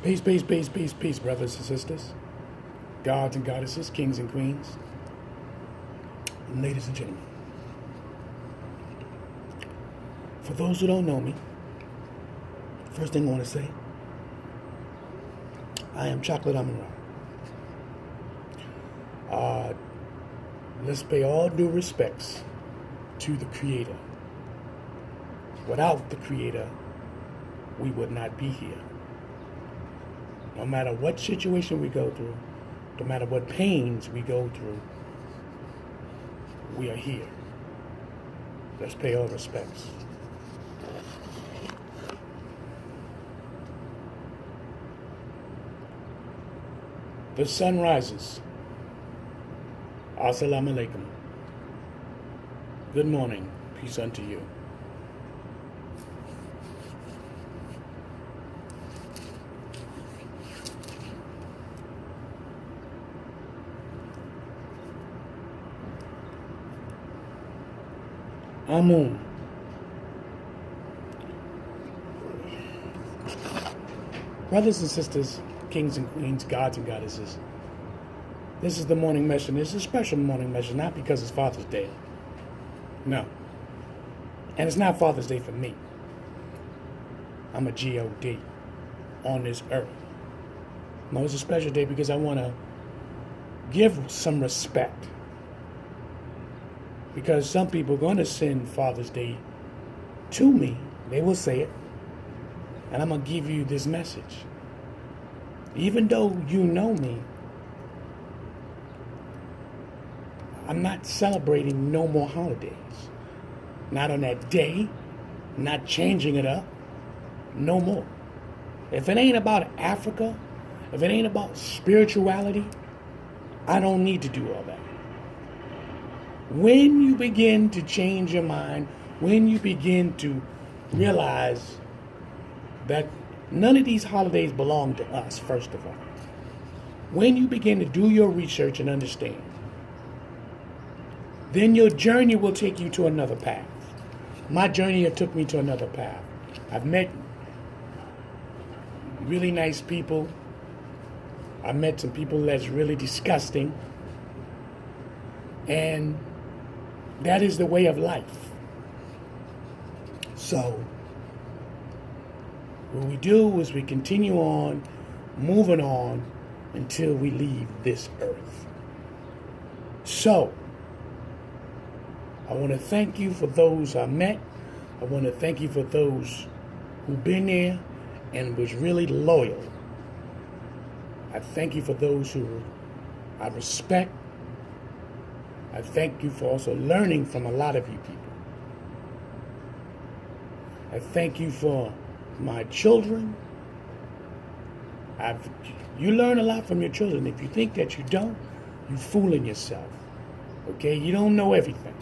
Peace, brothers and sisters, gods and goddesses, kings and queens, ladies and gentlemen. For those who don't know me, first thing I want to say, I am Chocolate Amun Ra. Let's pay all due respects to the Creator. Without the Creator, we would not be here. No matter what situation we go through, no matter what pains we go through, we are here. Let's pay all respects. The sun rises. Assalamu alaikum. Good morning. Peace unto you. Amun. Brothers and sisters, kings and queens, gods and goddesses, this is the morning message. This is a special morning message, not because it's Father's Day. No. And it's not Father's Day for me. I'm a G-O-D on this earth. No, it's a special day because I want to give some respect. Because some people are going to send Father's Day to me. They will say it. And I'm going to give you this message. Even though you know me, I'm not celebrating no more holidays. Not on that day. Not changing it up. No more. If it ain't about Africa, if it ain't about spirituality, I don't need to do all that. When you begin to change your mind, when you begin to realize that none of these holidays belong to us, first of all. When you begin to do your research and understand, then your journey will take you to another path. My journey took me to another path. I've met really nice people. I met some people that's really disgusting. And that is the way of life. So, what we do is we continue on, moving on, until we leave this earth. So, I want to thank you for those I met. I want to thank you for those who've been there and was really loyal. I thank you for those who I respect. I thank you for also learning from a lot of you people. I thank you for my children. You learn a lot from your children. If you think that you don't, you're fooling yourself. Okay? You don't know everything.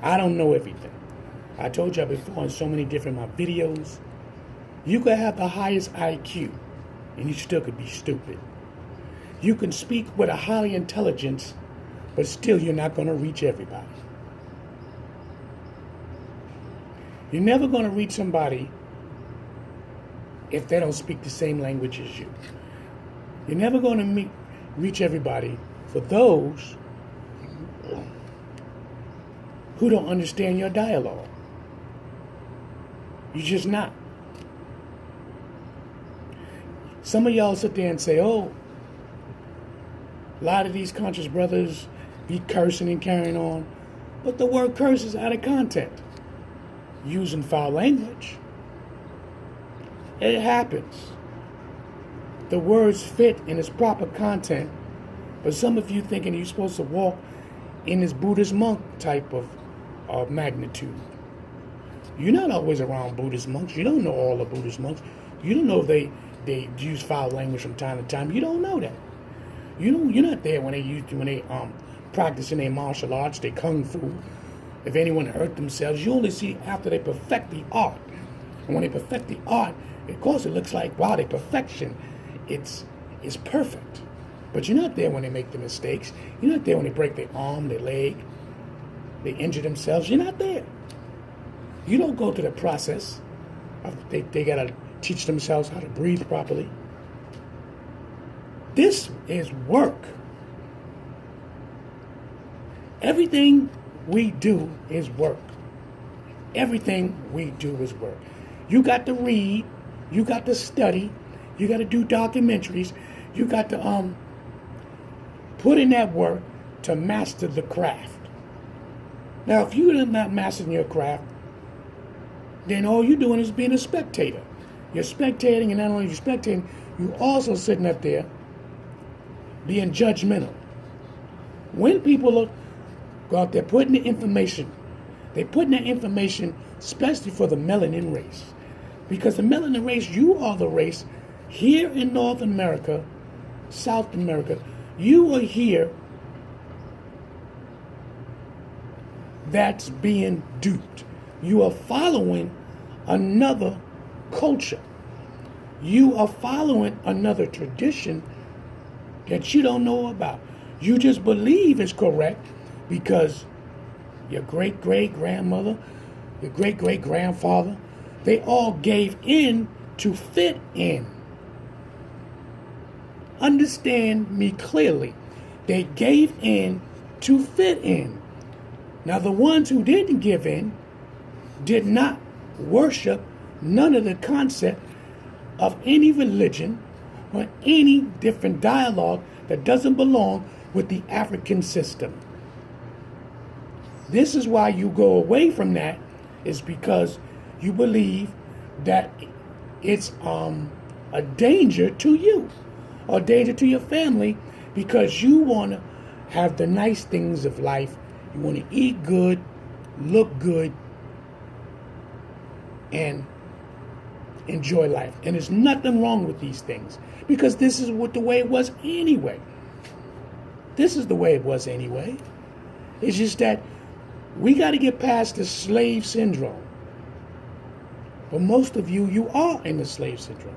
I don't know everything. I told you before in so many different my videos, you could have the highest IQ and you still could be stupid. You can speak with a high intelligence, but still you're not going to reach everybody. You're never going to reach somebody if they don't speak the same language as you. You're never going to reach everybody for those who don't understand your dialogue. You're just not. Some of y'all sit there and say, oh, a lot of these conscious brothers be cursing and carrying on. But the word curse is out of content. Using foul language. It happens. The words fit in its proper content. But some of you thinking you're supposed to walk in this Buddhist monk type of magnitude. You're not always around Buddhist monks. You don't know all the Buddhist monks. You don't know if they use foul language from time to time. You don't know that. You're not there when they practicing their martial arts, their kung fu. If anyone hurt themselves, you only see after they perfect the art. And when they perfect the art, of course it looks like, wow, their perfection, it's perfect. But you're not there when they make the mistakes. You're not there when they break their arm, their leg, they injure themselves. You're not there. You don't go through the process of they got to teach themselves how to breathe properly. This is work. Everything we do is work. Everything we do is work. You got to read, you got to study, you got to do documentaries, you got to put in that work to master the craft. Now, if you're not mastering your craft, then all you're doing is being a spectator. You're spectating, and not only you're spectating, you're also sitting up there being judgmental. When people go out there putting the information, they're putting that information especially for the melanin race. Because the melanin race, you are the race here in North America, South America. You are here that's being duped. You are following another culture. You are following another tradition that you don't know about. You just believe is correct because your great-great-grandmother, your great-great-grandfather, they all gave in to fit in. Understand me clearly. They gave in to fit in. Now, the ones who didn't give in did not worship none of the concept of any religion or any different dialogue that doesn't belong with the African system. This is why you go away from that, is because you believe that it's a danger to you or danger to your family, because you want to have the nice things of life. You want to eat good, look good, and enjoy life. And there's nothing wrong with these things, because this is the way it was anyway. This is the way it was anyway. It's just that we got to get past the slave syndrome. But most of you are in the slave syndrome,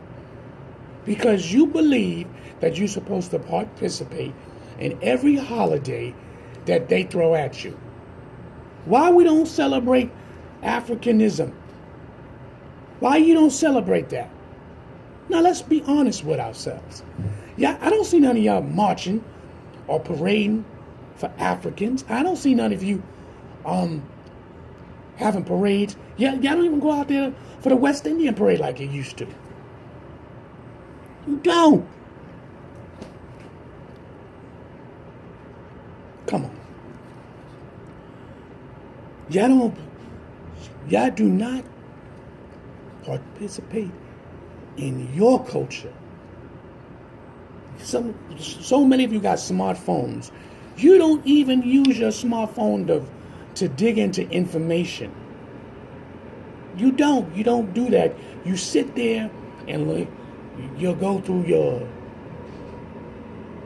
because you believe that you're supposed to participate in every holiday that they throw at you. Why we don't celebrate Africanism? Why you don't celebrate that? Now, let's be honest with ourselves. Yeah, I don't see none of y'all marching or parading for Africans. I don't see none of you having parades. Yeah, y'all don't even go out there for the West Indian parade like you used to. You don't. Come on. Y'all do not participate in your culture. So many of you got smartphones. You don't even use your smartphone to dig into information. You don't do that. You sit there and you'll go through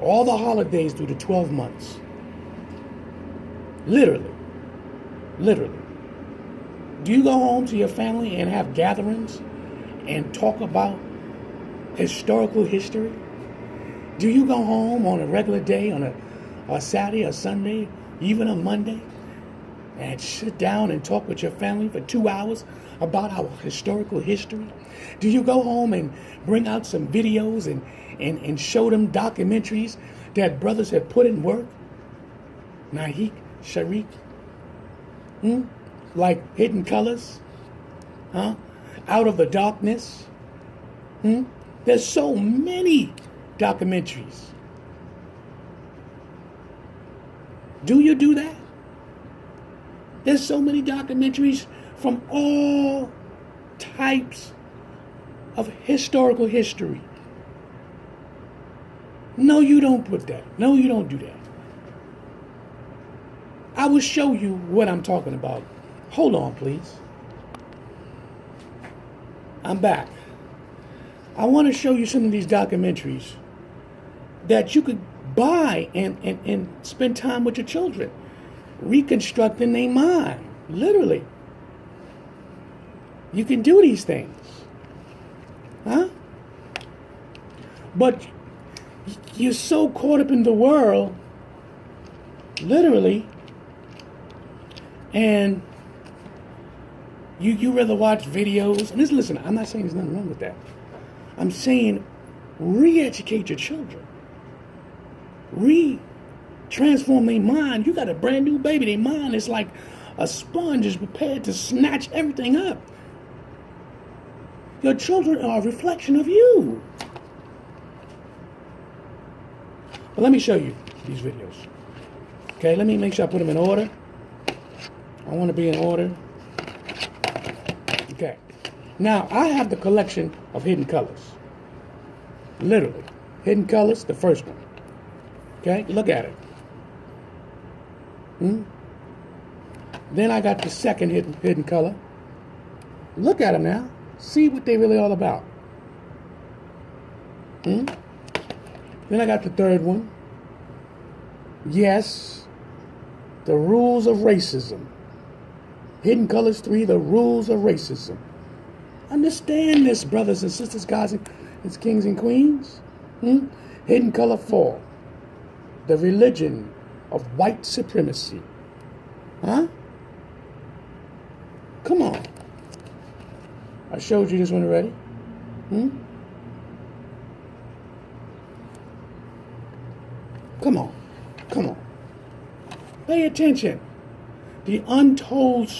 all the holidays through the 12 months. Literally. Do you go home to your family and have gatherings and talk about historical history? Do you go home on a regular day, on a Saturday or Sunday, even a Monday, and sit down and talk with your family for 2 hours about our historical history? Do you go home and bring out some videos and show them documentaries that brothers have put in work? Nahik, Sharik, like Hidden Colors, Out of the Darkness. There's so many documentaries. Do you do that? There's so many documentaries from all types of historical history. No, you don't put that. No, you don't do that. I will show you what I'm talking about. Hold on, please. I'm back. I want to show you some of these documentaries that you could buy and spend time with your children, reconstructing their mind, literally. You can do these things. But you're so caught up in the world, literally, and you rather watch videos. And I'm not saying there's nothing wrong with that. I'm saying re-educate your children. transform their mind. You got a brand new baby. Their mind is like a sponge, is prepared to snatch everything up. Your children are a reflection of you. But let me show you these videos. Okay, let me make sure I put them in order. I want to be in order. Okay. Now, I have the collection of Hidden Colors. Literally. Hidden Colors, the first one. Okay, look at it. Then I got the second hidden color. Look at them now. See what they really all about. Then I got the third one. Yes, the rules of racism. Hidden Colors 3, the rules of racism. Understand this, brothers and sisters, guys and kings and queens. Hidden Color 4, the religion of white supremacy. Huh? Come on. I showed you this one already. Come on. Come on. Pay attention. The untold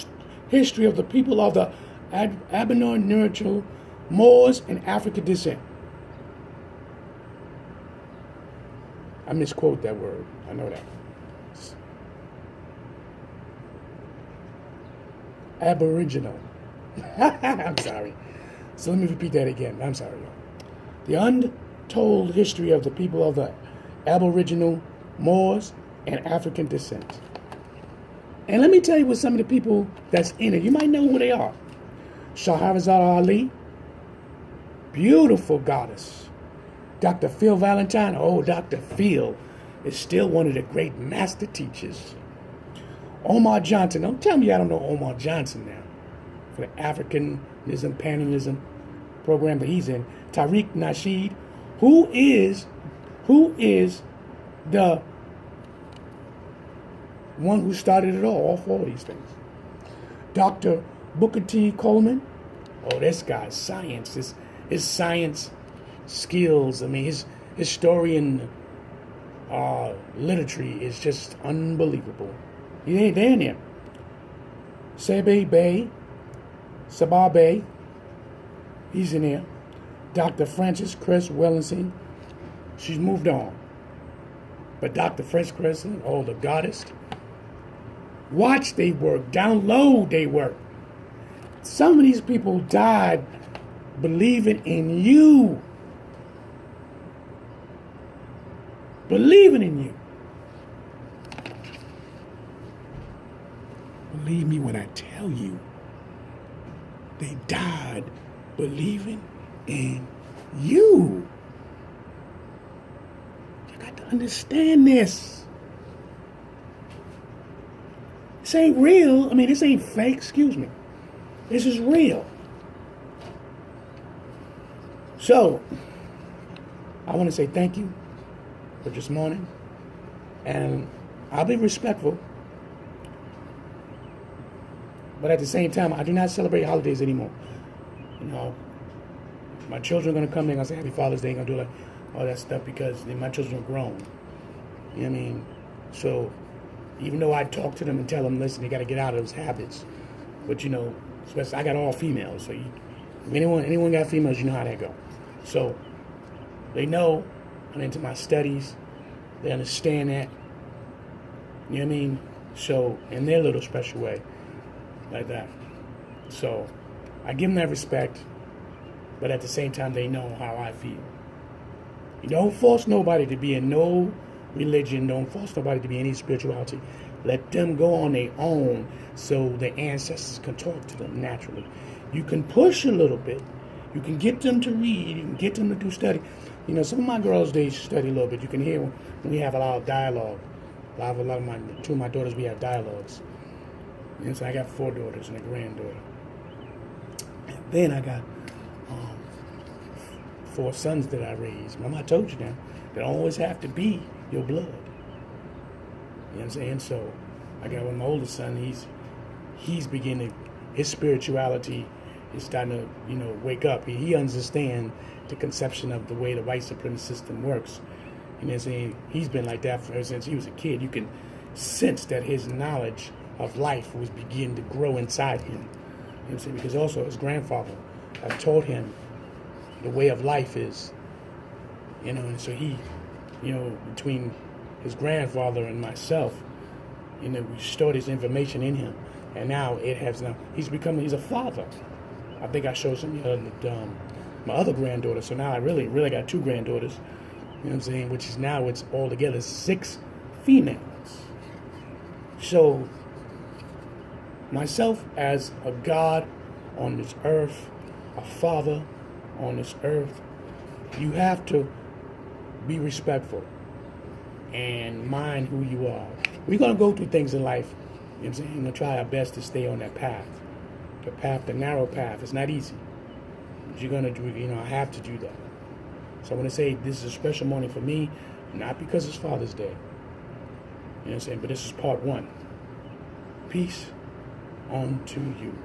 history of the people of the Aboriginal, Moors, and African descent. I misquote that word. I know that. Aboriginal. I'm sorry. So let me repeat that again. I'm sorry. The untold history of the people of the Aboriginal, Moors, and African descent. And let me tell you what some of the people that's in it. You might know who they are. Shahrazad Ali, beautiful goddess. Dr. Phil Valentine. Oh, Dr. Phil is still one of the great master teachers. Omar Johnson. Don't tell me I don't know Omar Johnson now. For the Africanism, Panism program that he's in. Tariq Nasheed, who is the one who started it all four of these things. Dr. Booker T. Coleman. Oh, this guy's science. His science skills. I mean, his historian literature is just unbelievable. He ain't there in there. Sabah Bay, he's in there. Dr. Frances Cress Wellington, she's moved on. But Dr. Frances Cress, oh, the goddess. Watch they work, download they work. Some of these people died believing in you. Believing in you. Believe me when I tell you, they died believing in you. You got to understand this. This ain't real. I mean, this ain't fake. Excuse me. This is real. So, I want to say thank you for this morning. And I'll be respectful. But at the same time, I do not celebrate holidays anymore. You know, my children are going to come, they're going to say Happy Father's Day, they're going to do like all that stuff because my children are grown. You know what I mean? So, even though I talk to them and tell them, listen, they got to get out of those habits. But, you know, especially I got all females. So, if anyone got females, you know how that go. So, they know I'm into my studies. They understand that. You know what I mean? So, in their little special way. Like that. So I give them that respect, but at the same time they know how I feel. You don't force nobody to be in no religion, don't force nobody to be in any spirituality. Let them go on their own so the ancestors can talk to them naturally. You can push a little bit. You can get them to read, you can get them to do study. You know, some of my girls, they study a little bit. You can hear when we have a lot of dialogue. Two of my daughters, we have dialogues. And so I got 4 daughters and a granddaughter. And then I got 4 sons that I raised. Remember I told you now, they don't always have to be your blood. You know what I'm saying? So I got one of my oldest son, he's beginning, his spirituality is starting to, you know, wake up. He understands the conception of the way the white supremacist system works. You know what I'm saying? He's been like that ever since he was a kid. You can sense that his knowledge of life was beginning to grow inside him. You know what I'm saying? Because also his grandfather had taught him the way of life is. You know, and so he, you know, between his grandfather and myself, you know, we stored his information in him. And now he's a father. I think I showed some my other granddaughter. So now I really got two granddaughters. You know what I'm saying? Which is now it's altogether 6 females. So myself as a God on this earth, a father on this earth, you have to be respectful and mind who you are. We're going to go through things in life. You know what I'm saying? We're going to try our best to stay on that path. The narrow path. It's not easy. But you're going to do, you know, I have to do that. So I want to say this is a special morning for me, not because it's Father's Day. You know what I'm saying? But this is part 1. Peace on to you.